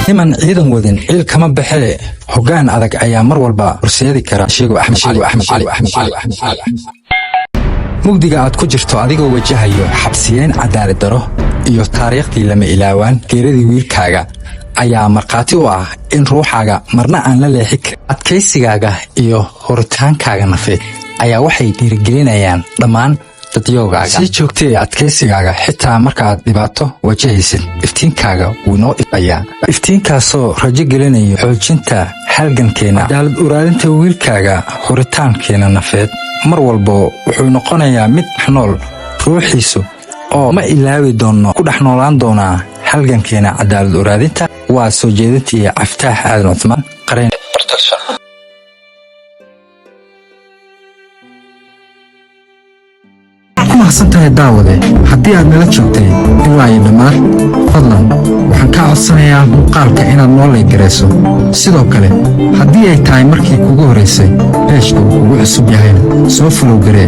niman ciidan wadin ciil kama baxee hoggaan adag ayaa mar walba horseedi kara sheego Axmed mugdiga aad ku jirto adigoo wajahayo xabsiyeen cadaalad daro iyo taariikhdii lama ilaawaan geeridii wiilkaaga ayaa marqaati u ah in ruuxaaga marna aan la leexin karin adkaysigaaga iyo horitaankaaga nafeed ayaa waxay dhiirigelinayaan dhammaan dadyoogaaga si joogtay adkaysigaaga xitaa markaad dhibaato wajahaysid iftiinkaaga wuu noo ifayaa iftiinkaasoo rajo gelinayo xoojinta halgankeena cadaalad uraadinta wiilkaaga horitaankeena nafeed mar walba wuxuu noqonayaa mid nool ruuxiisu oo ma ilaawi doono ku dhex noolaan doonaa halgankeena cadaalad uraadinta waa soo jeedintii Caftaax Aadan Cusmaan qareen bartasha mahadsantahay daawade haddii aad nala joogtay ilaa iyo dhammaad fadlan waxaan kaa codsanayaa muuqaalka inaad noo leegarayso sidoo kale haddii ay tahay markii kugu horeysay peeshka uu kugu cusub yahayna soo follow garee